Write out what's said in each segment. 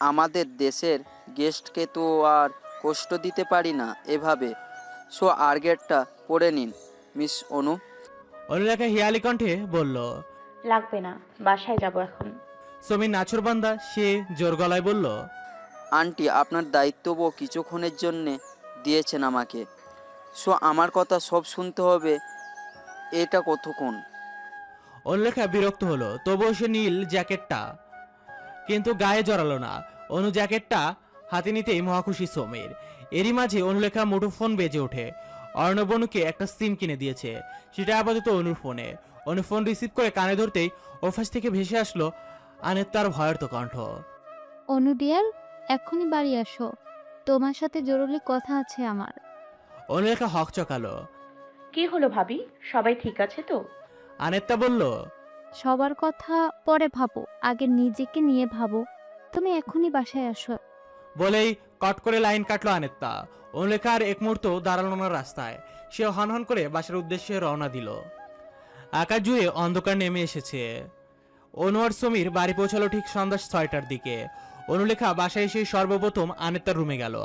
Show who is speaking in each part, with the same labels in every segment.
Speaker 1: আমাদের দেশের গেস্টকে তো আর কষ্ট দিতে পারি না এভাবে। সো আর্গেটটা পড়ে নিন মিস অনু।
Speaker 2: অনুলেখা হিয়ালি কণ্ঠে বলল।
Speaker 3: লাগবে না, বাসায় যাব এখন।
Speaker 2: সমীর নাছোড়বান্দা সে জোর গলায় বলল।
Speaker 1: আন্টি আপনার দায়িত্বও কিছুক্ষণের জন্যে দিয়েছেন আমাকে, সো আমার কথা সব শুনতে হবে। এটা কতক্ষণ?
Speaker 2: অনুলেখা বিরক্ত হলো, তবুও সে নীল জ্যাকেটটা কিন্তু গায়ে জড়ালো না। অনু জ্যাকেটটা হাতে নিতেই মহাখুশি সমীর। এরই মাঝে অনুলেখা মুঠোফোন বেজে ওঠে। অর্ণব অনুকে একটা সিম কিনে দিয়েছে, সেটা আপাতত অনুর ফোনে। অনু ফোন রিসিভ করে কানে ধরতেই ওপাশ থেকে ভেসে আসলো আনেত্তার ভয়ার্ত কণ্ঠ।
Speaker 4: অনু ডিয়ার, এক্ষুনি বাড়ি আসো, তোমার সাথে জরুরি কথা আছে আমার।
Speaker 2: অনুলেখা হক চকালো।
Speaker 3: কি হলো ভাবি, সবাই ঠিক আছে তো?
Speaker 2: আনেত্তা বলল।
Speaker 4: সবার কথা পরে ভাবো, আগে নিজেকে নিয়ে ভাবো। তুমি এক্ষুনি বাসায় আসো।
Speaker 2: বলেই কট করে লাইন কাটলো আনেত্তা। অনুলেখার এক মুহূর্ত দাঁড়ালো না রাস্তায়। সে হনহন করে বাসার উদ্দেশ্যে রওনা দিল। আকাশ জুড়ে অন্ধকার নেমে এসেছে। অনু আর সমীর বাড়ি পৌঁছালো ঠিক সন্ধ্যা 6টার দিকে। অনুলেখা বাসায় এসে সর্বপ্রথম আনেত্তার রুমে গেল।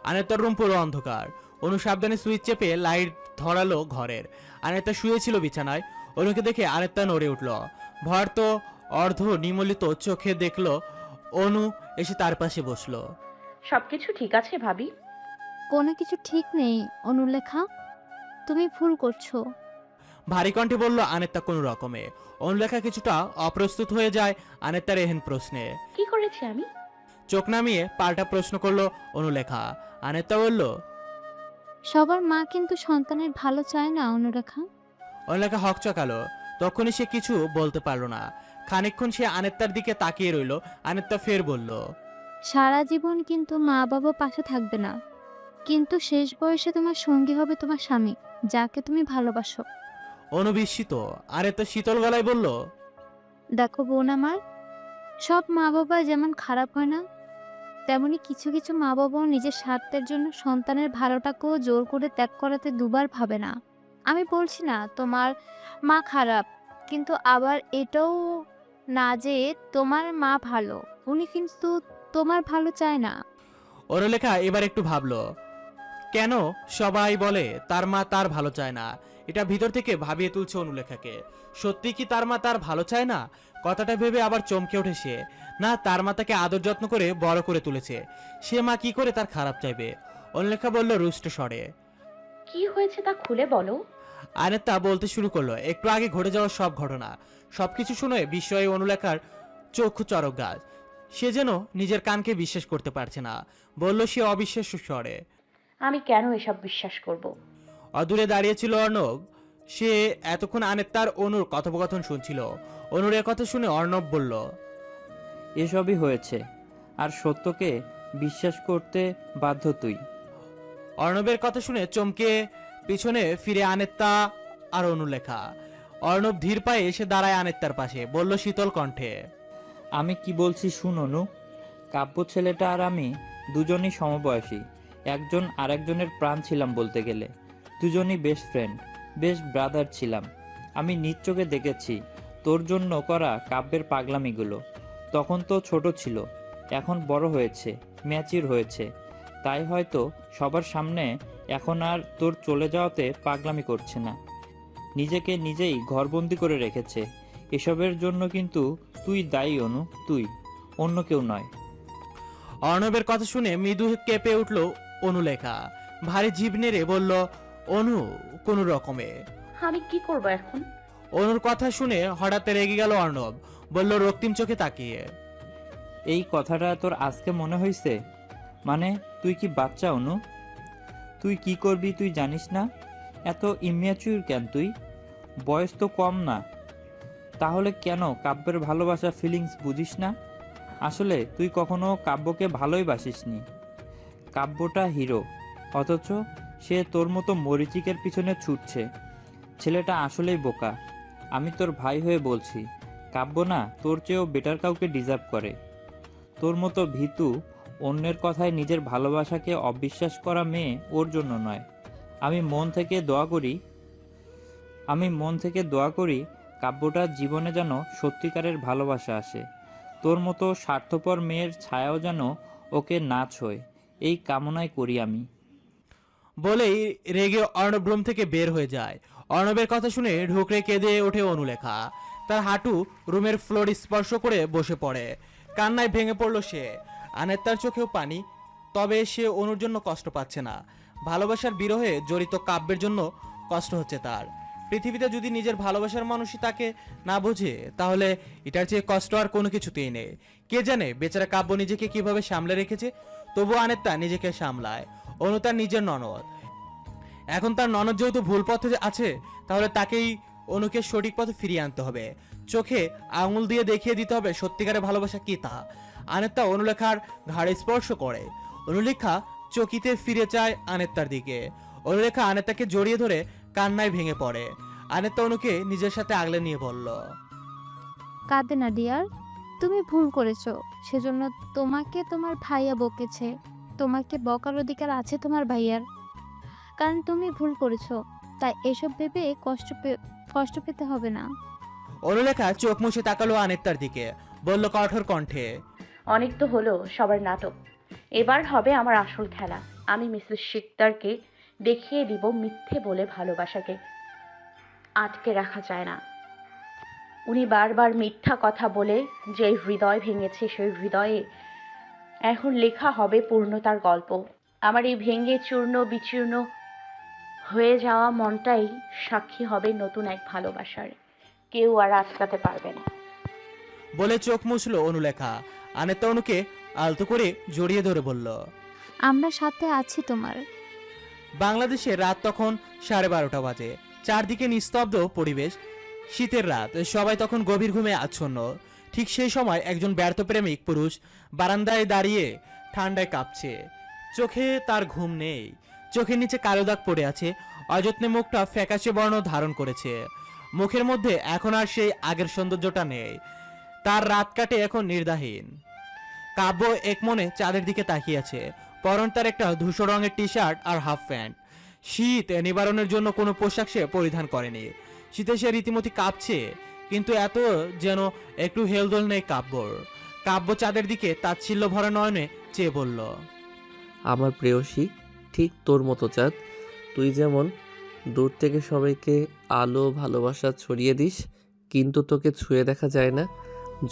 Speaker 2: আনেত্তার রুম পুরো অন্ধকার। অনু সাবধানে সুইচ চেপে লাইট ধরালো ঘরের। আনেত্তা শুয়েছিল বিছানায়। অনুকে দেখে আনেত্তা নড়ে উঠল। ভয়ার্ত অর্ধ নিমলিত চোখে দেখলো অনু এসে তার পাশে বসলো।
Speaker 3: সবকিছু ঠিক আছে ভাবি?
Speaker 4: কোনো কিছু ঠিক নেই অনুলেখা, তুমি ভুল করছো।
Speaker 2: ভারী কণ্ঠে বলল আনেত্তা কোনো রকমে। অনুলেখা কিছুটা অপ্রস্তুত হয়ে যায় আনেত্তার এহেন প্রশ্নে।
Speaker 3: কি করেছি আমি?
Speaker 2: চোখ নামিয়ে পাল্টা প্রশ্ন করলো অনুলেখা। আনেত্তা বলল।
Speaker 4: সবার মা কিন্তু সন্তানের ভালো চায় না অনুলেখা।
Speaker 2: অনুলেখা হক চকালো। তখনই সে কিছু বলতে পারলো না। খানিকক্ষণ সে আনেত্তার দিকে তাকিয়ে রইল। আনেত্তা ফের বলল।
Speaker 4: সারা জীবন কিন্তু মা বাবা পাশে থাকবে না, কিন্তু শেষ বয়সে তোমার সঙ্গী হবে তোমার স্বামী, যাকে তুমি ভালোবাসো।
Speaker 2: অনুবিস্মিত আনেত্তা শীতল গলায় বলল।
Speaker 4: দেখো বোন আমার, সব মা বাবা যেমন খারাপ হয় না, তেমনি কিছু কিছু মা বাবাও নিজের স্বার্থের জন্য সন্তানের ভালোটাকেও জোর করে ত্যাগ করাতে দুবার ভাবে না। আমি বলছি না তোমার মা খারাপ, কিন্তু আবার এটাও না যে তোমার মা ভালো, উনি কিন্তু তোমার ভালো চায় না।
Speaker 2: অনুলেখা এবার একটু ভাবলো, কেন সবাই বলে তার মা তার ভালো চায় না। এটা ভিতর থেকে ভাবিয়ে তুলছে অনুলেখাকে। সত্যি কি তার মা তার ভালো চায় না? কথাটা ভেবে আবার চমকে ওঠে সে। না, তার মা তাকে আদর যত্ন করে বড় করে তুলেছে, সে মা কি করে তার খারাপ চাইবে? অনুলেখা বলল রুষ্ট স্বরে।
Speaker 3: কি হয়েছে তা খুলে বলো।
Speaker 2: আনেত্তা বলতে শুরু করলো একটু আগে ঘটে যাওয়া সব ঘটনা। সবকিছু শুনে বিস্ময়ে অনুলেখার চক্ষু চরক গাছ। সে যেন নিজের কানকে বিশ্বাস করতে পারছে না। বলল সে অবিশ্বাস্য স্বরে।
Speaker 3: আমি কেন এসব বিশ্বাস করব?
Speaker 2: অদূরে দাঁড়িয়েছিল অর্ণব। সে এতক্ষণ আনেত্তার অনুর কথোপকথন শুনছিল। অনুর কথা শুনে অর্ণব বলল।
Speaker 5: এসবই হয়েছে, আর সত্যকে বিশ্বাস করতে বাধ্য তুই।
Speaker 2: অর্ণবের কথা শুনে চমকে পিছনে ফিরে আনেত্তা আর অনুলেখা। অর্ণব ধীর পায়ে এসে দাঁড়ায় আনেত্তার পাশে, বলল শীতল কণ্ঠে।
Speaker 5: আমি কি বলছি শুন অনু, কাব্য ছেলেটা আর আমি দুজনই সমবয়সী, একজন আরেকজনের প্রাণ ছিলাম বলতে গেলে। দুজনই বেস্ট ফ্রেন্ড, বেস্ট ব্রাদার ছিলাম। আমি নিজ চোখে দেখেছি তোর জন্য করা কাব্যের পাগলামিগুলো। তখন তো ছোট ছিল, এখন বড় হয়েছে, ম্যাচিউর হয়েছে, তাই হয়তো সবার সামনে এখন আর তোর চলে যাওয়াতে পাগলামি করছে না, নিজেকে নিজেই ঘরবন্দি করে রেখেছে। এসবের জন্য কিন্তু তুই দায়ী অনু, তুই, অন্য কেউ নয়।
Speaker 2: অর্ণবের কথা শুনে মৃদু কেঁপে উঠল অনুলেখা। ভারী জিভ নেড়ে বলল অনু কোনো রকমে।
Speaker 3: আমি কি করব এখন?
Speaker 2: অনুর কথা শুনে হঠাৎ রেগে গেল অর্ণব, বলল রক্তিম চোখে তাকিয়ে।
Speaker 5: এই কথাটা তোর আজকে মনে হয়েছে? মানে তুই কি বাচ্চা অনু? তুই কি করবি তুই জানিস না? এত ইম্যাচিউর কেন তুই? বয়স তো কম না, তাহলে কেন কাব্যের ভালোবাসা ফিলিংস বুঝিস না? আসলে তুই কখনো কাব্যকে ভালোই বাসিসনি। কাব্যটা হিরো, অথচ সে তোর মতো মরিচিকের পিছনে ছুটছে। ছেলেটা আসলেই বোকা। আমি তোর ভাই হয়ে বলছি, কাব্য না তোর চেয়েও বেটার কাউকে ডিজার্ভ করে। তোর মতো ভীতু, অন্যের কথায় নিজের ভালোবাসাকে অবিশ্বাস করা মেয়ে ওর জন্য নয়। আমি মন থেকে দোয়া করি কাব্যটার জীবনে যেন সত্যিকারের ভালোবাসা আসে। তোর মতো স্বার্থপর মেয়ের ছায়াও যেন ওকে না ছোঁয়, এই কামনাই করি আমি।
Speaker 2: বলেই রেগে অর্ণব রুম থেকে বের হয়ে যায়। অর্ণবের কথা শুনে ঢুকরে কেঁদে ওঠে অনুলেখা। তার হাঁটু রুমের ফ্লোর স্পর্শ করে বসে পড়ে। কান্নায় ভেঙে পড়ল সে। আনেত্তার চোখেও পানি, তবে সে অনুর জন্য কষ্ট পাচ্ছে না। ভালোবাসার বিরহে জড়িত কাব্যের জন্য কষ্ট হচ্ছে তার। পৃথিবীতে যদি নিজের ভালোবাসার মানুষই তাকে না বোঝে, তাহলে এটার চেয়ে কষ্ট আর কোনো কিছুতেই নেই। কে জানে বেচারা কাব্য নিজেকে কিভাবে সামলে রেখেছে। তবু আনেত্তা নিজেকে সামলায়। অনু তার নিজের ননদ। এখন তার ননদ যেহেতু ভুল পথে আছে, তাহলে তাকেই অনুকে সঠিক পথে ফিরিয়ে আনতে হবে। চোখে আঙুল দিয়ে দেখিয়ে দিতে হবে সত্যিকারের ভালোবাসা কি তা। আনেত্তা অনুলেখার ঘাড়ে স্পর্শ করে। অনুলেখা চকিতে ফিরে চায় আনেত্তার দিকে। অনুলেখা আনেত্তাকে জড়িয়ে ধরে কান্নায় ভেঙে পড়ে। আনেত্তা অনুকে নিজের সাথে আগলে নিয়ে বলল,
Speaker 4: কাঁদে না ডিয়ার, তুমি ভুল করেছো, সেজন্য তোমাকে তোমার ভাইয়া বকেছে। তোমাকে বকার অধিকার আছে তোমার ভাইয়ার, কারণ তুমি ভুল করেছো। তাই এসব ভেবে কষ্ট পেতে হবে না।
Speaker 2: অনুলেখা চোখ মুছে তাকালো আনেত্তার দিকে, বলল কঠোর কণ্ঠে,
Speaker 3: অনেক তো হলো সবার নাটক, এবার হবে আমার আসল খেলা। আমি মিসেস শিকদারকে দেখিয়ে দিব মিথ্যে বলে ভালোবাসাকে আটকে রাখা যায় না। উনি বারবার মিথ্যা কথা বলে যে হৃদয় ভেঙেছে, সেই হৃদয়ে এখন লেখা হবে পূর্ণতার গল্প। আমার এই ভেঙে চূর্ণ বিচূর্ণ হয়ে যাওয়া মনটাই সাক্ষী হবে নতুন এক ভালোবাসার। কেউ আর আটকাতে পারবে না।
Speaker 2: বলে চোখ মুছলো অনুলেখা। আনেত্তা অনুকে আলতো করে জড়িয়ে ধরে বলল,
Speaker 4: আমরা সাথে আছি তোমার।
Speaker 2: বাংলাদেশে রাত তখন 12:30 বাজে। চারদিকে নিস্তব্ধ পরিবেশ। শীতের রাত, সবাই তখন গভীর ঘুমে আচ্ছন্ন। ঠিক সেই সময় একজন ব্যর্থ প্রেমিক পুরুষ বারান্দায় দাঁড়িয়ে ঠান্ডায় কাঁপছে। চোখে তার ঘুম নেই। চোখের নিচে কালো দাগ পড়ে আছে। অযত্নে মুখটা ফ্যাকাশে বর্ণ ধারণ করেছে। মুখের মধ্যে এখন আর সেই আগের সৌন্দর্যটা নেই। তার রাত কাটে এখন নির্দাহীন। কাব্য একমনে চাঁদের দিকে তাকিয়ে আছে। পরন তার একটা ধূসর রঙের টি শার্ট আর হাফ প্যান্ট। শীত নিবারণের জন্য কোনো পোশাক সে পরিধান করেনি। শীতে সে রীতিমতো কাঁপছে, কিন্তু এত যেন একটু হেলদোল নেই কাব্যর। কাব্য চাঁদের দিকে তাচ্ছিল্য ভরা নয়নে চেয়ে বলল,
Speaker 6: আমার প্রেয়সী, ঠিক তোর মতো চাঁদ। তুই যেমন দূর থেকে সবাইকে আলো ভালোবাসা ছড়িয়ে দিস, কিন্তু তোকে ছুঁয়ে দেখা যায় না,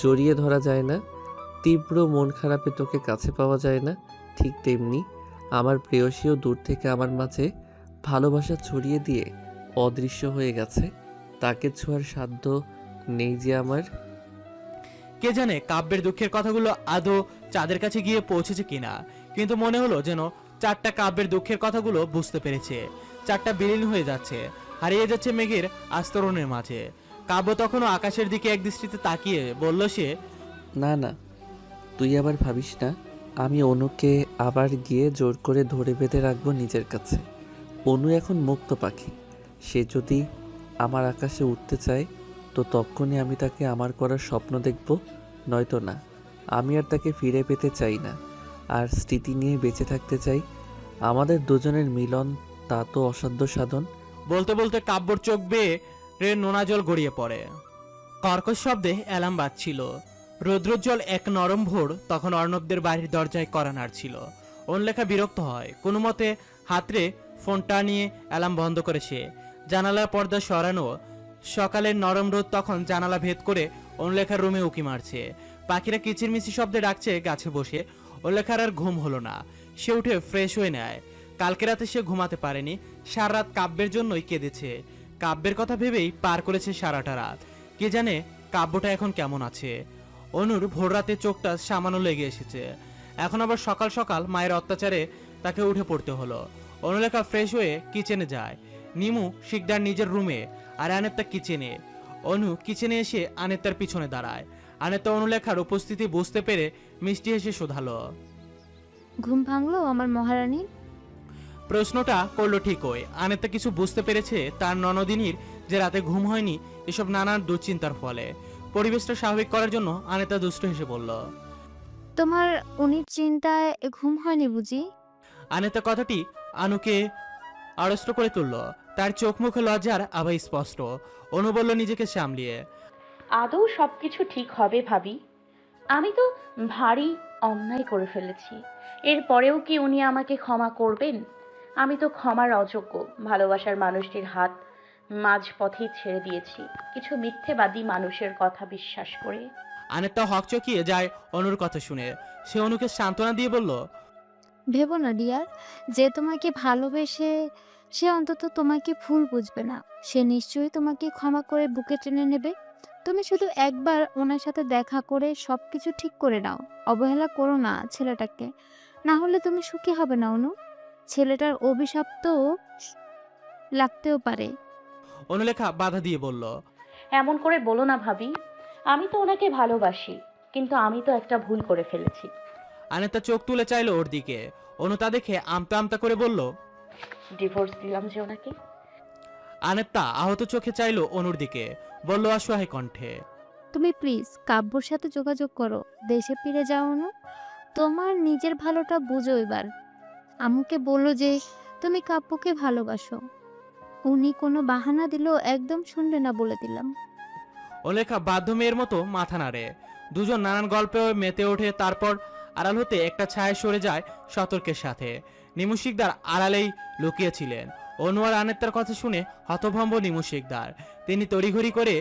Speaker 6: জড়িয়ে ধরা যায় না, তীব্র মন খারাপে তোকে কাছে পাওয়া যায় না, ঠিক তেমনি আমার প্রেয়সীও দূর থেকে আমার মাঝে ভালোবাসা ছড়িয়ে দিয়ে অদৃশ্য হয়ে গেছে। তাকে ছোঁয়ার সাধ্য নেই যে আমার।
Speaker 2: কে জানে কাব্যের দুঃখের কথাগুলো আদৌ চাঁদের কাছে গিয়ে পৌঁছেছে কিনা, কিন্তু মনে হলো যেন চারটা কাব্যের দুঃখের কথাগুলো বুঝতে পেরেছে। চারটা বিলীন হয়ে যাচ্ছে, হারিয়ে যাচ্ছে মেঘের আস্তরণের মাঝে। কাব্য তখনও আকাশের দিকে একদৃষ্টিতে তাকিয়ে বলল সে,
Speaker 6: না না, তুই আবার ভাবিস না আমি অনুকে আবার গিয়ে জোর করে ধরে বেঁধে রাখবো নিজের কাছে। অনু এখন মুক্ত পাখি। সে যদি আমার আকাশে উঠতে চায়, তো তখনই আমি তাকে আমার করার স্বপ্ন দেখব, নয়তো না। আমি আর তাকে ফিরে পেতে চাই না, আর স্মৃতি নিয়ে বেঁচে থাকতে চাই। আমাদের দুজনের মিলন, তা তো অসাধ্য সাধন।
Speaker 2: বলতে বলতে কাব্যর চোখ বেয়ে নোনা জল গড়িয়ে পড়ে। কর্কশ শব্দে অ্যালার্ম বাজছিল। রৌদ্রোজ্জ্বল এক নরম ভোর তখন অর্ণবদের বাড়ির দরজায় কড়া নাড়ছিল। অনুলেখা বিরক্ত হয়। কোনো মতে হাতরে ফোনটা নিয়ে অ্যালার্ম বন্ধ করে সে। জানালার পর্দা সরানো। সকালের নরম রোদ তখন জানালা ভেদ করে অনুলেখার রুমে উকি মারছে। পাখিরা কিচিরমিচির শব্দে ডাকছে গাছে বসে। অনুলেখার আর ঘুম হলো না। সে উঠে ফ্রেশ হয়ে নেয়। কালকে রাতে সে ঘুমাতে পারেনি। সারা রাত কাব্যের জন্যই কেঁদেছে। কাব্যের কথা ভেবেই পার করেছে সারাটা রাত। কে জানে কাব্যটা এখন কেমন আছে। অনুর ভোর রাতে চোখটা সামান্য লেগে এসেছে। এখন আবার সকাল সকাল মায়ের অত্যাচারে তাকে উঠে পড়তে হলো। অনুলেখা ফ্রেশ হয়ে কিচেনে যায়। নিমু শিকদার নিজের রুমে, আর আনেত্তা কিচেনে। অনু কিচেনে এসে আনেত্তার পিছনে দাঁড়ায়। আনেত্তা অনুলেখার উপস্থিতি বুঝতে পেরে মিষ্টি হেসে শোধালো,
Speaker 4: ঘুম ভাঙলো আমার মহারানী?
Speaker 2: প্রশ্নটা করলো ঠিকই। আনেত্তা কিছু বুঝতে পেরেছে তার ননদিনীর যে রাতে ঘুম হয়নি এসব নানান দুশ্চিন্তার ফলে। পরিবেশটা স্বাভাবিক করার জন্য আনেত্তা দুষ্ট হেসে বলল,
Speaker 4: তোমার উনির চিন্তায় ঘুম হয়নি বুঝি?
Speaker 2: আনেত্তা কথাটি আনুকে আড়ষ্ট করে তুলল। তার চোখ মুখে লজ্জার আভাস স্পষ্ট। অনু বলল নিজেকে সামলিয়ে,
Speaker 3: আদৌ সব কিছু ঠিক হবে ভাবি? আমি তো ভারী অন্যায় করে ফেলেছি। এরপরেও কি উনি আমাকে ক্ষমা করবেন? আমি তো ক্ষমার অযোগ্য। ভালোবাসার মানুষটির হাত মাঝপথেই ছেড়ে দিয়েছি কিছু মিথ্যেবাদী মানুষের কথা বিশ্বাস করে।
Speaker 2: আনেত্তা হকচকিয়ে যায় অনুর কথা শুনে। সে অনুকে সান্ত্বনা দিয়ে বলল,
Speaker 4: ভেবো না ডিয়ার, যে তোমাকে ভালোবেসে সে অন্তত তোমাকে ভুল বুঝবে না। সে নিশ্চয়ই তোমাকে ক্ষমা করে বুকে টেনে নেবে। তুমি শুধু একবার ওনার সাথে দেখা করে সবকিছু ঠিক করে নাও। অবহেলা করো না ছেলেটাকে, না হলে তুমি সুখী হবে না অনু। ছেলেটার অভিশাপ তো লাগতেও পারে।
Speaker 2: অনুলেখা বাধা দিয়ে বলল,
Speaker 3: এমন করে বলো না ভাবি। আমি তো ওনাকে ভালোবাসি, কিন্তু আমি তো একটা ভুল করে ফেলেছি।
Speaker 2: আনেত্তা চোখ তুলে চাইলো ওর দিকে। অনু তা দেখে আমতা আমতা করে বলল।
Speaker 3: ডিভোর্স দিলাম যে ওনাকে।
Speaker 2: আনেত্তা আহত চোখে চাইলো অনুর দিকে, বলল অসহায় কণ্ঠে,
Speaker 4: তুমি প্লিজ কাব্যর সাথে যোগাযোগ করো, দেশে ফিরে যাও অনু। তোমার নিজের ভালোটা বুঝো এবার। আম্মুকে বললো যে তুমি কাব্যকে ভালোবাসো। উনি কোনো বাহানা দিলেও একদম শুনবে না বলে দিলাম।
Speaker 2: অনুলেখা বাধ্য মেয়ের মতো মাথা নাড়ে। দুজন নানান গল্পে মেতে ওঠে। তারপর আড়াল হতে একটা ছায়া সরে যায় সতর্কের সাথে। নিমু শিকদার আড়ালেই লুকিয়েছিলেন। অনু আর আনেত্তার কথা শুনে হতভম্ব নিমু শিকদার। তিনি তড়িঘড়ি করে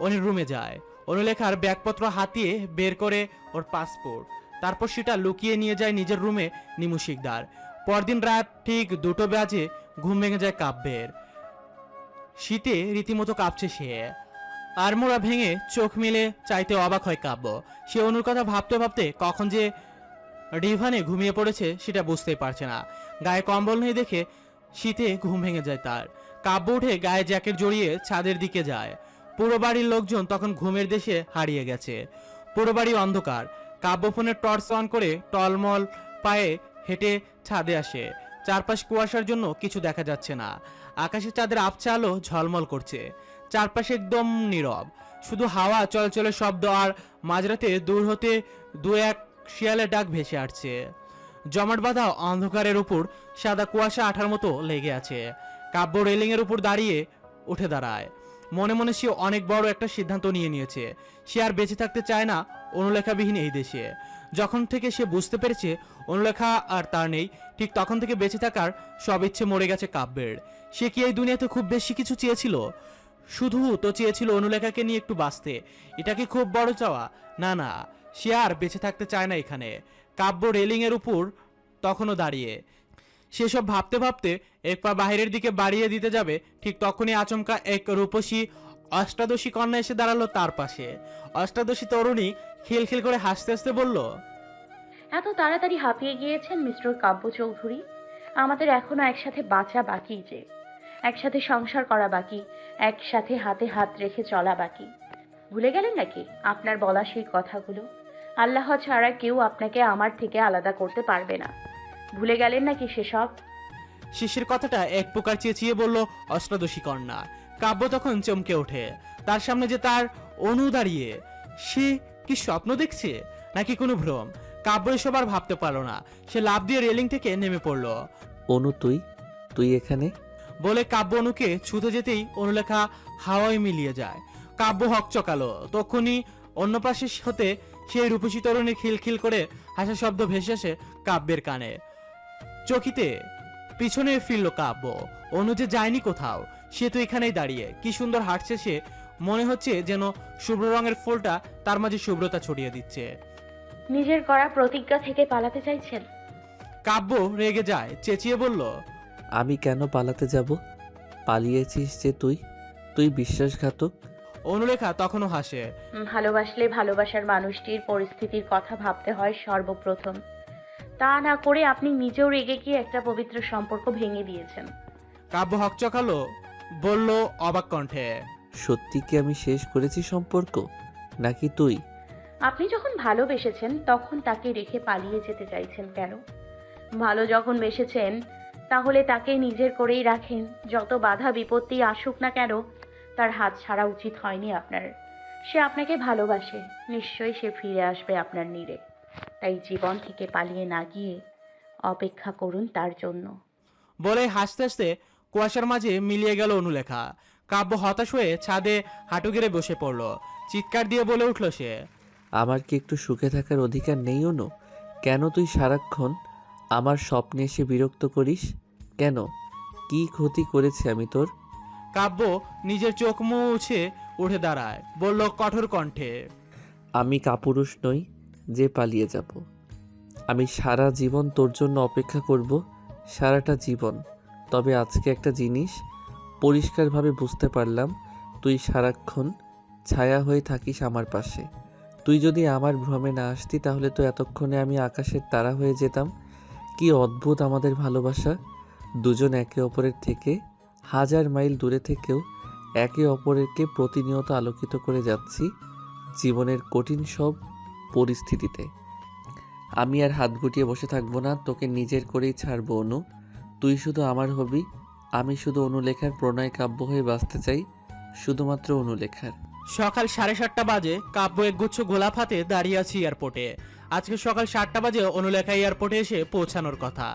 Speaker 2: অনুর রুমে যায়। অনুলেখার ব্যাগপত্র হাতিয়ে বের করে ওর পাসপোর্ট, তারপর সেটা লুকিয়ে নিয়ে যায় নিজের রুমে নিমু শিকদার। পরদিন রাত ঠিক 2টো বাজে ঘুম ভেঙে যায় কাব্যের। শীতে রীতিমতো কাঁপছে সে। আড়মোড়া ভেঙে চোখ মেলে চাইতে অবাক হয় কাব্য। সে অনুর কথা ভাবতে ভাবতে কখন যে ডিভানে ঘুমিয়ে পড়েছে সেটা বুঝতেই পারছে না। গায়ে কম্বল নেই দেখে শীতে ঘুম ভেঙে যায় তার। কাব্য উঠে গায়ে জ্যাকেট জড়িয়ে ছাদের দিকে যায়। পুরো বাড়ির লোকজন তখন ঘুমের দেশে হারিয়ে গেছে। পুরো বাড়ি অন্ধকার। কাব্য ফোনের টর্চ অন করে টলমল পায়ে হেঁটে ছাদে আসে। চারপাশ কুয়াশার জন্য কিছু দেখা যাচ্ছে না। আকাশে চাঁদের আবছা আলো ঝলমল করছে। চারপাশে একদম নীরব, শুধু হাওয়া চলচলের শব্দ আর মাঝরাতে দূর হতে দু এক শিয়ালের ডাক ভেসে আসছে। জমাট বাঁধা অন্ধকারের উপর সাদা কুয়াশা আঠার মতো লেগে আছে। কাব্য রেলিং এর উপর দাঁড়িয়ে উঠে দাঁড়ায়। মনে মনে সে অনেক বড় একটা সিদ্ধান্ত নিয়ে নিয়েছে। সে আর বেঁচে থাকতে চায় না অনুলেখাবিহীন এই দেশে। যখন থেকে সে বুঝতে পেরেছে অনুলেখা আর তার নেই, ঠিক তখন থেকে বেঁচে থাকার সব ইচ্ছে মরে গেছে কাব্যের। সে কি এই দুনিয়াতে খুব বেশি কিছু চেয়েছিল? শুধু তো চেয়েছিল অনুলেখাকে নিয়ে একটু বাঁচতে। এটা কি খুব বড় চাওয়া? না না, সে আর বেঁচে থাকতে চায় না এখানে। কাব্য রেলিং এর উপর তখনও দাঁড়িয়ে। সেসব ভাবতে ভাবতে এক পা বাহিরের দিকে বাড়িয়ে দিতে যাবে, ঠিক তখনই আচমকা এক রূপসী অষ্টাদশী কন্যা এসে দাঁড়ালো তার পাশে। অষ্টাদশী তরুণী খিলখিল করে হাসতে হাসতে বলল,
Speaker 3: এত তাড়াতাড়ি হাঁপিয়ে গিয়েছেন মিস্টার কাব্য চৌধুরী? আমাদের এখনো একসাথে বাঁচা বাকি, যে একসাথে সংসার করা বাকি, একসাথে হাতে হাত রেখে চলা বাকি। ভুলে গেলেন নাকি আপনার বলা সেই কথাগুলো? আল্লাহ ছাড়া কেউ আপনাকে আমার থেকে আলাদা করতে পারবে না। ভুলে গেলেন নাকি সেসব?
Speaker 2: শিশির কথাটা এক প্রকার চেঁচিয়ে বলল অষ্টাদশী কন্যা। কাব্য তখন চমকে ওঠে। তার সামনে যে তার অনু দাঁড়িয়ে। সে কি স্বপ্ন দেখছে নাকি কোনো ভ্রম? কাব্য এসব আর ভাবতে পারলো না। সে লাফ দিয়ে রেলিং থেকে নেমে পড়লো।
Speaker 6: অনু তুই এখানে?
Speaker 2: বলে কাব্য অনুকে ছুতে যেতেই অনুলেখা হাওয়ায় মিলিয়ে যায়। কাব্য হকচকালো। তখনই অন্য পাশে হতে সেই রূপসী তরুণী খিলখিল করে হাসা শব্দ ভেসে আসে কাব্যের কানে। চকিতে পিছনে ফিরল কাব্য। অনু যে যায়নি কোথাও, সে তো এখানেই দাঁড়িয়ে। কি সুন্দর হাঁটছে সে, মনে হচ্ছে যেন শুভ্র রঙের ফুলটা তার মাঝে শুভ্রতা ছড়িয়ে দিচ্ছে।
Speaker 3: নিজের করা প্রতিজ্ঞা থেকে পালাতে চাইছেন?
Speaker 2: কাব্য রেগে যায়, চেঁচিয়ে বলল,
Speaker 6: আমি কেন পালাতে যাব? পালিয়েছিস যে তুই বিশ্বাসঘাতক।
Speaker 2: অনুলেখা তখনও হাসে।
Speaker 3: ভালোবাসলে ভালোবাসার মানুষটির পরিস্থিতির কথা ভাবতে হয় সর্বপ্রথম। তা না করে আপনি নিজেও রেগে গিয়ে একটা পবিত্র সম্পর্ক ভেঙে দিয়েছেন।
Speaker 2: কাব্য হকচকালো, বলল অবাক কণ্ঠে,
Speaker 6: সত্যি কি আমি শেষ করেছি সম্পর্ক, নাকি তুই?
Speaker 3: আপনি যখন ভালোবেসেছেন তখন তাকে রেখে পালিয়ে যেতে চাইছেন কেন? ভালো যখন বেসেছেন তাহলে তাকে নিজের করেই রাখেন। যত বাধা বিপত্তি আসুক না কেন, তার হাত ছাড়া উচিত হয়নি আপনার। সে আপনাকে ভালোবাসে, নিশ্চয়ই সে ফিরে আসবে আপনার নীড়ে। তাই জীবন থেকে পালিয়ে না গিয়ে অপেক্ষা করুন তার জন্য।
Speaker 2: বলে হাসতে হাসতে কুয়াশার মাঝে মিলিয়ে গেল অনুলেখা। কাব্য হতাশ হয়ে ছাদে হাঁটু গেড়ে বসে পড়ল। চিৎকার দিয়ে বলে উঠল সে,
Speaker 6: আমার কি একটু সুখে থাকার অধিকার নেই অনু? কেন তুই সারাক্ষণ আমার স্বপ্নে এসে বিরক্ত করিস? কেন? কি ক্ষতি করেছি আমি তোর?
Speaker 2: কাব্য নিজের চোখ মুছে উঠে দাঁড়ায়, বলল কঠোর কণ্ঠে,
Speaker 6: আমি কাপুরুষ নই যে পালিয়ে যাব। আমি সারা জীবন তোর জন্য অপেক্ষা করব, সারাটা জীবন। তবে আজকে একটা জিনিস পরিষ্কারভাবে বুঝতে পারলাম, তুই সারাক্ষণ ছায়া হয়ে থাকিস আমার পাশে। তুই যদি আমার ভ্রমে না আসতি তাহলে তো এতক্ষণে আমি আকাশের তারা হয়ে যেতাম। কি অদ্ভুত আমাদের ভালোবাসা! দুজন একে অপরের থেকে 1000 মাইল দূরে থেকেও একে অপরকে প্রতিনিয়ত আলোকিত করে যাচ্ছি জীবনের কঠিন সব পরিস্থিতিতে। আমি আর হাত গুটিয়ে বসে থাকবো না, তোকে নিজের করেই ছাড়বো অনু। তুই শুধু আমার হবি। আমি শুধু অনুলেখার প্রণয় কাব্য হয়ে বাঁচতে চাই, শুধুমাত্র অনুলেখার।
Speaker 2: সকাল 7:30 বাজে কাব্য একগুচ্ছ গোলাপ হাতে দাঁড়িয়ে আছে এয়ারপোর্টে। আজকে সকাল 7টা বাজে অনুলেখা এয়ারপোর্টে এসে পৌঁছানোর কথা,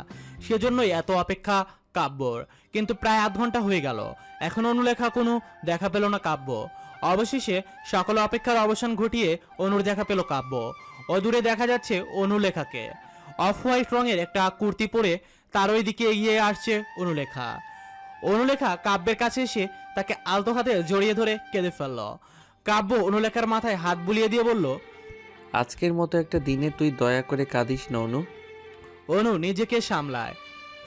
Speaker 2: সেজন্যই এত অপেক্ষা কাব্যর। কিন্তু প্রায় আধ ঘন্টা হয়ে গেল, এখন অনুলেখা কোনো দেখা পেল না কাব্য। অবশেষে সকল অপেক্ষার অবসান ঘটিয়ে অনুর দেখা পেল কাব্য। অদূরে দেখা যাচ্ছে অনুলেখাকে, অফ হোয়াইট রঙের একটা কুর্তি পরে তার ওই দিকে এগিয়ে আসছে অনুলেখা। অনুলেখা কাব্যের কাছে এসে তাকে আলতো হাতে জড়িয়ে ধরে কেঁদে ফেলল। কাব্য অনুলেখার মাথায় হাত বুলিয়ে দিয়ে বলল,
Speaker 6: আজকের মতো একটা দিনে তুই দয়া করে কাঁদিস না অনু।
Speaker 2: অনু নিজেকে সামলায়,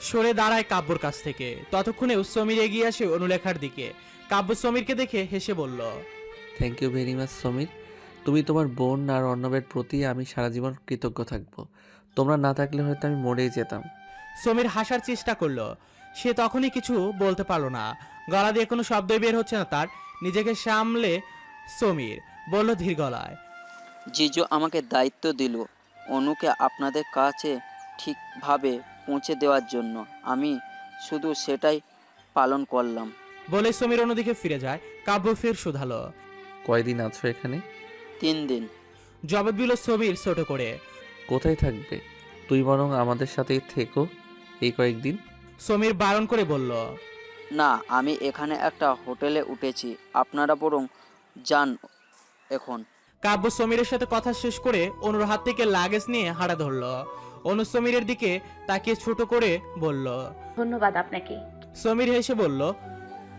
Speaker 2: সরে দাঁড়ায় কাব্যর কাছ থেকে। ততক্ষণেও সমীর এগিয়ে আসে অনুলেখার দিকে। কাব্য সমীরকে দেখে হেসে বলল,
Speaker 6: thank you very much Samir. তুমি তোমার বোন আর অর্ণবের প্রতি আমি সারা জীবন কৃতজ্ঞ থাকবো। তোমরা না থাকলে হয়তো আমি মরেই যেতাম।
Speaker 2: সমীর হাসার চেষ্টা করলো, সে তখনই কিছু বলতে পারলো না। গলা দিয়ে কোনো শব্দই বের হচ্ছে না তার। নিজেকে সামলে সমীর বলল ধীর গলায়,
Speaker 1: জিজু আমাকে দায়িত্ব দিল অনুকে আপনাদের কাছে ঠিকভাবে পৌঁছে দেওয়ার জন্য। আমি শুধু সেটাই পালন করলাম।
Speaker 2: বলে সমীর অন্যদিকে ফিরে যায়। কাব্য ফের শুধালো,
Speaker 6: কয়দিন আছো এখানে?
Speaker 1: 3 দিন।
Speaker 2: জবাব দিল সমীর ছোট করে।
Speaker 6: কোথায় থাকবে? তুই বরং আমাদের সাথেই থেকো এই কয়েকদিন।
Speaker 2: সমীর বারণ করে বলল,
Speaker 1: না, আমি এখানে একটা হোটেলে উঠেছি, আপনারা বরং যান এখন।
Speaker 2: কাব্য সমীরের সাথে কথা শেষ করে অনুর হাত থেকে লাগেজ নিয়ে হাঁটা ধরলো। অনু সমীরের দিকে তাকিয়ে ছোট করে বলল,
Speaker 3: ধন্যবাদ আপনাকে।
Speaker 2: সমীর হেসে বলল,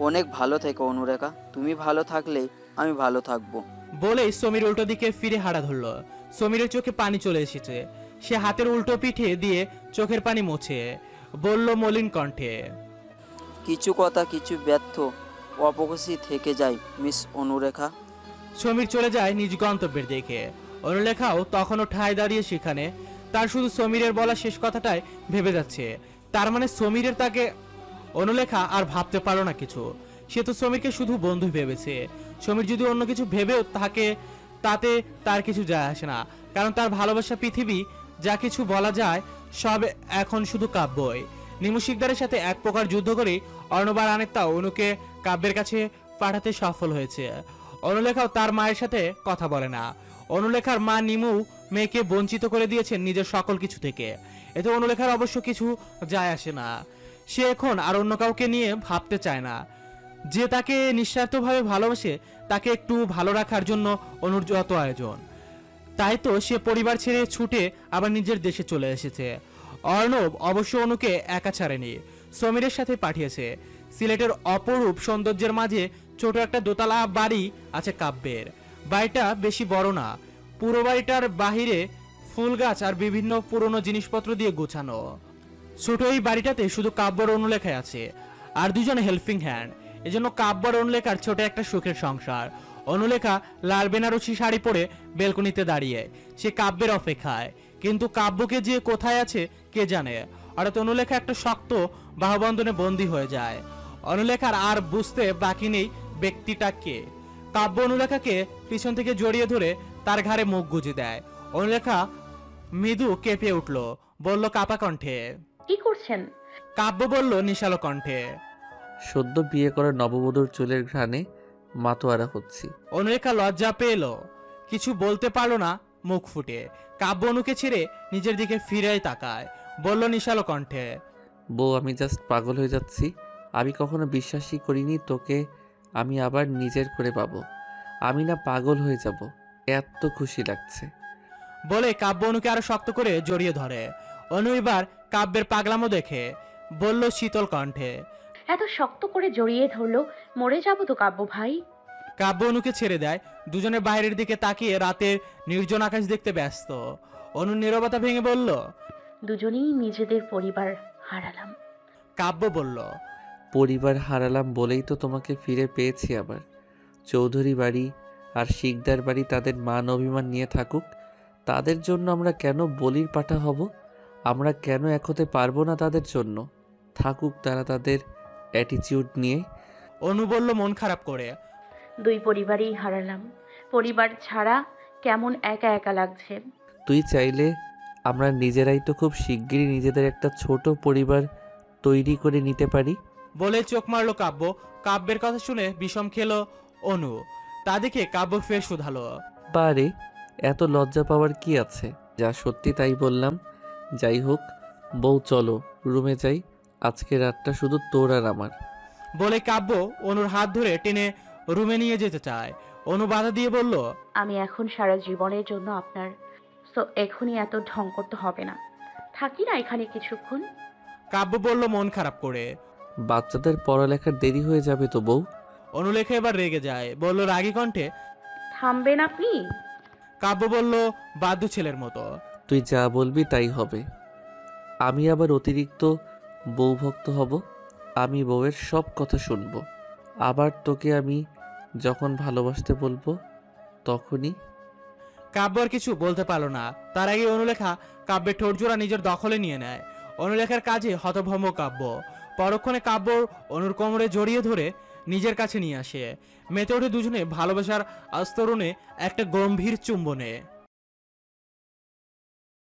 Speaker 1: অনেক ভালো থেকো অনুরেখা, তুমি ভালো থাকলেই আমি ভালো থাকবো।
Speaker 2: বলেই সমীর উল্টো দিকে ফিরে হাঁটা ধরলো। সমীরের চোখে পানি চলে এসেছে। সে হাতের উল্টো পিঠে দিয়ে চোখের পানি মুছে বলল মলিন কণ্ঠে,
Speaker 1: কিছু কথা কিছু ব্যর্থ অপকৃষি থেকে যায় মিস অনুরেখা।
Speaker 2: সমীর চলে যায় নিজ গন্তব্যের দিকে। অনুলেখাও তখনও ঠায় দাঁড়িয়ে সেখানে। তার শুধু সমীরের বলা শেষ কথাটাই ভেবে যাচ্ছে। তার মানে সমীরের তাকে। অনুলেখা আর ভাবতে পারলো না কিছু। সে তো সমীরকে শুধু বন্ধু ভেবেছে। সমীর যদি অন্য কিছু ভেবেও থাকে তাতে তার কিছু যায় আসে না, কারণ তার ভালোবাসা পৃথিবী যা কিছু বলা যায় সব এখন শুধু কাব্যই। নিমু শিকদারের সাথে এক প্রকার যুদ্ধ করে অর্ণবার আনেত্তা অনুকে কাব্যের কাছে পাঠাতে সফল হয়েছে। অনুলেখাও তার মায়ের সাথে কথা বলে না। অনুলেখার মা নিমু মেয়েকে বঞ্চিত করে দিয়েছেন নিজের সকল কিছু থেকে। এতে অনুলেখার অবশ্য কিছু যায় আসে না। সে এখন আর অন্য কাউকে নিয়ে ভাবতে চায় না। যে তাকে নিঃস্বার্থভাবে ভালোবাসে তাকে একটু ভালো রাখার জন্য অনুর যত আয়োজন। তাই তো সে পরিবার ছেড়ে ছুটে আবার নিজের দেশে চলে এসেছে। অর্ণব অবশ্য অনুকে একা ছাড়েনি, সমীরের সাথে পাঠিয়েছে। সিলেটের অপরূপ সৌন্দর্যের মাঝে ছোট একটা দোতলা বাড়ি আছে কাব্যের। বাড়িটা বেশি বড় না, পুরো বাড়িটার বাহিরে ফুল গাছ আর বিভিন্ন পুরনো জিনিসপত্র দিয়ে গোছানো। ছোট এই বাড়িটাতে শুধু কাব্যর অনুলেখায় আছে আর দুজন হেল্পিং হ্যান্ড। এজন্য কাব্যর অনুলেখার ছোট একটা সুখের সংসার। অনুলেখা লাল বেনারসি শাড়ি পরে বেলকনিতে দাঁড়িয়ে সে কাব্যের অপেক্ষায়, কিন্তু কাব্যকে যে কোথায় আছে কে জানে। হঠাৎ অনুলেখা একটা শক্ত বাহুবন্ধনে বন্দী হয়ে যায়। অনুলেখার আর বুঝতে বাকি নেই ব্যক্তিটা কে। কাব্য অনুলেখাকে পিছন থেকে জড়িয়ে ধরে তার ঘাড়ে মুখ গুজে দেয়। অনুলেখা মৃদু কেঁপে উঠল, বলল কাপা কণ্ঠে,
Speaker 3: কি করছেন?
Speaker 2: কাব্য বলল নিশালো কণ্ঠে,
Speaker 6: সদ্য বিয়ে করা নববধূর চুলের ঘ্রাণে মাতোয়ারা হচ্ছি।
Speaker 2: অনুলেখা লজ্জা পেল, কিছু বলতে পারলো না মুখ ফুটে। কাব্য অনুকে ছেড়ে নিজের দিকে ফিরেই তাকায়, বলল নিশালো কণ্ঠে,
Speaker 6: বউ আমি জাস্ট পাগল হয়ে যাচ্ছি। আমি কখনো বিশ্বাসই করিনি তোকে আমি আবার নিজের করে পাবো। আমি না পাগল হয়ে যাব, এত খুশি লাগছে।
Speaker 2: বলে কাব্য অনুকে আরো শক্ত করে জড়িয়ে ধরে। অনু এবার কাব্যের পাগলামো দেখে বলল শীতল কণ্ঠে।
Speaker 3: এত শক্ত করে জড়িয়ে ধরলো, মরে যাবো তো কাব্য ভাই।
Speaker 2: কাব্য অনুকে ছেড়ে দেয়। দুজনে বাইরের দিকে তাকিয়ে রাতের নির্জন আকাশ দেখতে ব্যস্ত। অনু নীরবতা ভেঙে বলল।
Speaker 3: দুজনেই নিজেদের পরিবার হারালাম।
Speaker 2: কাব্য বলল।
Speaker 6: পরিবার হারালাম বলেই তো তোমাকে ফিরে পেয়েছি আবার। চৌধুরী বাড়ি আর শিকদার বাড়ি তাদের মান অভিমান নিয়ে থাকুক, তাদের জন্য আমরা কেন বলির পাঠা হব? আমরা কেন এক হতে পারবো না তাদের জন্য? থাকুক তারা তাদের অ্যাটিটিউড নিয়ে।
Speaker 2: অনু বলল মন খারাপ করে।
Speaker 3: দুই পরিবারই হারালাম। পরিবার ছাড়া কেমন একা একা লাগছে।
Speaker 6: তুই চাইলে আমরা নিজেরাই তো খুব শিগগিরই নিজেদের একটা ছোট পরিবার তৈরি করে নিতে পারি।
Speaker 2: বলে চোখ মারলো কাব্য। কাব্যের কথা শুনে বিষম খেলো অনু। তা দেখে কাব্য ফের শুধালো।
Speaker 6: বারে এত লজ্জা পাওয়ার কি আছে? যা সত্যি তাই বললাম। যাই হোক বউ, চলো রুমে যাই, আজকে রাতটা শুধু তোর আর আমার।
Speaker 2: বলে কাব্য অনুর হাত ধরে টেনে রুমে নিয়ে যেতে চায়। অনু বাধা দিয়ে বলল।
Speaker 3: আমি এখন সারা জীবনের জন্য আপনার, সো এখনই এত ঢং করতে হবে না। থাকি না এখানে কিছুক্ষণ।
Speaker 2: কাব্য বলল মন খারাপ করে।
Speaker 6: বাচ্চাদের পড়ালেখার দেরি হয়ে যাবে তো বউ।
Speaker 2: অনুলেখা এবার রেগে যায়, বলল রাগী কণ্ঠে।
Speaker 3: থামবেন আপনি?
Speaker 2: কাব্য বলল বাধ্য ছেলের মতো।
Speaker 6: তুই যা বলবি তাই হবে। আমি আবার অতিরিক্ত বউভক্ত হব। আমি বউয়ের সব কথা শুনবো। আবার তোকে আমি যখন ভালোবাসতে বলবো তখনই।
Speaker 2: কাব্য আর কিছু বলতে পারলো না। তার আগে অনুলেখা কাব্যের ঠোঁটজোড়া নিজের দখলে নিয়ে নেয়। অনুলেখার কাজে হতভম্ব কাব্য। পরক্ষণে কাব্য অনুর কোমরে জড়িয়ে ধরে নিজের কাছে নিয়ে আসে। মেতে ওঠে দুজনে ভালোবাসার আস্তরণে একটা গম্ভীর চুম্বনে।